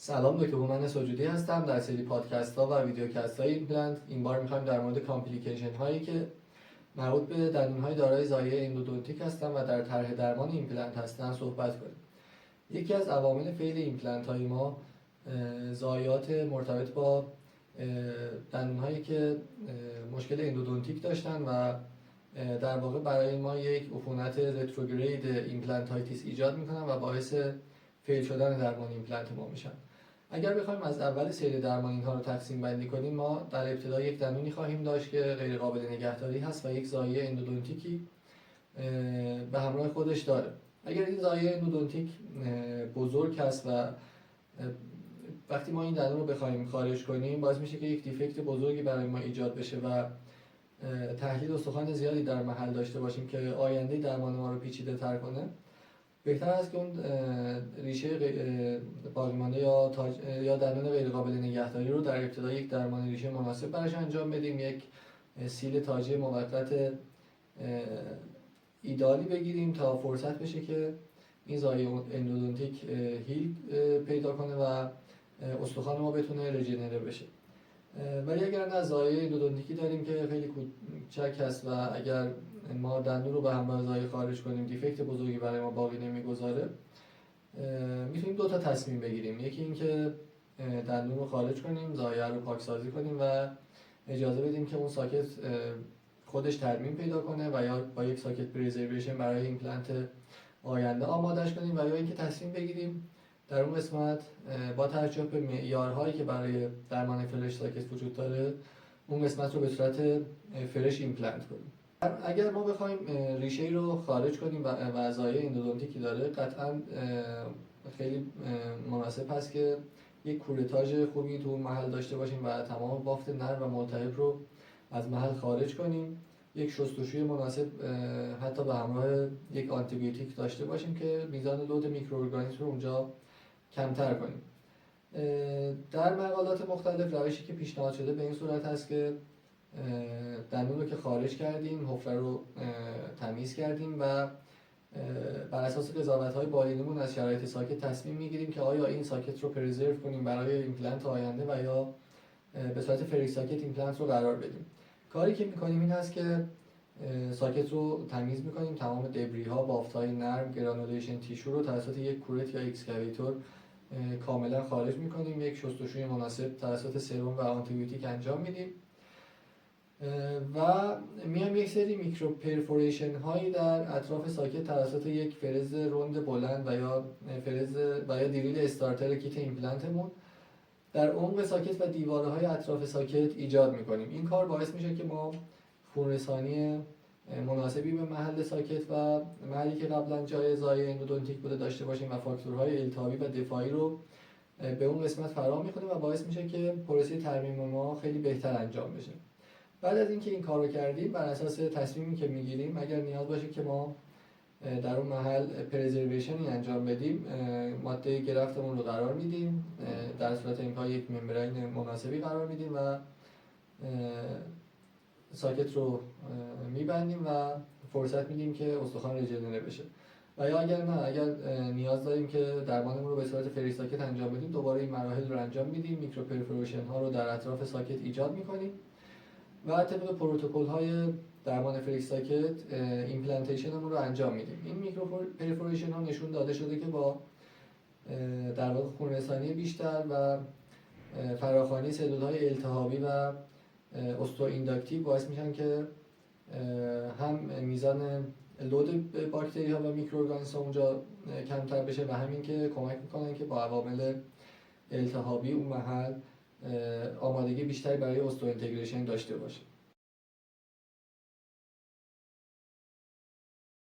سلام، دکتر هومن سجودی هستم. در سری پادکست ها و ویدیوکست های ایمپلنت این بار میخوایم در مورد کامپلیکیشن هایی که مربوط به دندون های دارای زایه اندودونتیک هستن و در طرح درمان ایمپلنت هستن صحبت کنیم. یکی از عوامل فیل ایمپلنت های ما زایات مرتبط با دندون هایی که مشکل اندودونتیک داشتن و در واقع برای ما یک عفونت رتروگرید ایمپلنتایتیس ایجاد میکنن و باعث فیل شدن درمان ایمپلنت ما میشن. اگر بخوایم از اول سری درمان اینها رو تقسیم بندی کنیم، ما در ابتدا یک دندونی خواهیم داشت که غیر قابل نگهداری هست و یک زایه اندودونتیکی به همراه خودش داره. اگر این زایه اندودونتیک بزرگ هست و وقتی ما این دندون رو بخوایم خارج کنیم، باعث میشه که یک دیفکت بزرگی برای ما ایجاد بشه و تحلیل استخوان زیادی در محل داشته باشیم که آینده درمان ما رو پیچیده تر کنه. بهتر است که اون ریشه باقیمانده یا دندون غیر قابل نگهداری رو در ابتدا یک درمان ریشه مناسب براش انجام بدیم، یک سیل تاجی موقت ایدالی بگیریم تا فرصت بشه که این زایه اندودونتیک هیل پیدا کنه و استخوان ما بتونه رژنره بشه. ولی اگر نه زایه اندودونتیکی داریم که خیلی کوچک هست و اگر ما دندون رو به همراه زایه خارج کنیم دیفکت بزرگی برای ما باقی نمیگذاره، میتونیم دو تا تصمیم بگیریم. یکی این که دندون رو خارج کنیم، زایه رو پاکسازی کنیم و اجازه بدیم که اون ساکت خودش ترمیم پیدا کنه و یا با یک ساکت پریزرویشن برای ایمپلنت آینده آمادش کنیم، و یا اینکه تصمیم بگیریم در اون قسمت با توجه به معیارهایی که برای درمان فرش ساکت وجود داره اون قسمت رو به صورت فرش ایمپلنت کنیم. اگر ما بخوایم ریشه‌ای رو خارج کنیم و زایه اندودونتیکی داره، قطعاً خیلی مناسب هست که یک کورتاژ خوبی تو محل داشته باشیم و تمام بافت نرم و ملتهب رو از محل خارج کنیم. یک شستشوی مناسب حتی به همراه یک آنتیبیوتیک داشته باشیم که میزان لود میکروارگانیسم رو اونجا کمتر کنیم. در مقالات مختلف روشی که پیشنهاد شده به این صورت هست که دندون رو که خارج کردیم، حفره رو تمیز کردیم و بر اساس قضاوت‌های بالینیمون از شرایط ساکت تصمیم میگیریم که آیا این ساکت رو پرزرو کنیم برای ایمپلنت آینده و یا به صورت فری ساکت ایمپلنت رو قرار بدیم. کاری که میکنیم این هست که ساکت رو تمیز میکنیم، تمام دبری ها، بافت‌های نرم، گرانولیشن تیشو رو توسط یک کورت یا اکسکاویتور کاملا خارج میکنیم. یک شستشوی مناسب توسط سرم و آنتیبیوتیک انجام میدیم و میام یک سری میکرو پرفوریشن هایی در اطراف ساکت توسط یک فرز روند بلند و یا دریل استارتر کیت ایمپلنتمون در عمق ساکت و دیواره های اطراف ساکت ایجاد میکنیم. این کار باعث میشه که ما خونرسانی مناسبی به محل ساکت و محلی که قبلا جای زایه اندودونتیک بوده داشته باشیم و فاکتورهای التهابی و دفاعی رو به اون قسمت فراهم میکنیم و باعث میشه که پروسه ترمیم ما خیلی بهتر انجام بشه. بعد از اینکه این کار رو کردیم، بر اساس تصمیمی که میگیریم، اگر نیاز باشه که ما در اون محل پرزرویشنی انجام بدیم، ماده گرفتمون رو قرار میدیم، در صورت امکان یک ممبرین مناسبی قرار میدیم و رژنره رو میبندیم و فرصت میدیم که استخوان رژنره بشه. و یا اگر نه، اگر نیاز داریم که درمانمون رو به صورت فری ساکت انجام بدیم، دوباره این مراحل رو انجام میدیم، میکرو پرفوریشن ها رو در اطراف ساکت ایجاد میکنیم و طبق پروتکل های درمان فری ساکت ایمپلنتیشنمون رو انجام میدیم. این میکرو پرفوریشن ها نشون داده شده که با در واقع خونرسانی بیشتر و فراخوانی سلول‌های التهابی و استئوانداکتیو باعث میشن که هم میزان لود باکتری ها و میکروارگانیسم اونجا کمتر بشه و همین که کمک میکنن که با عوامل التهابی اون محل آمادگی بیشتری برای استئوانتگریشن داشته باشه.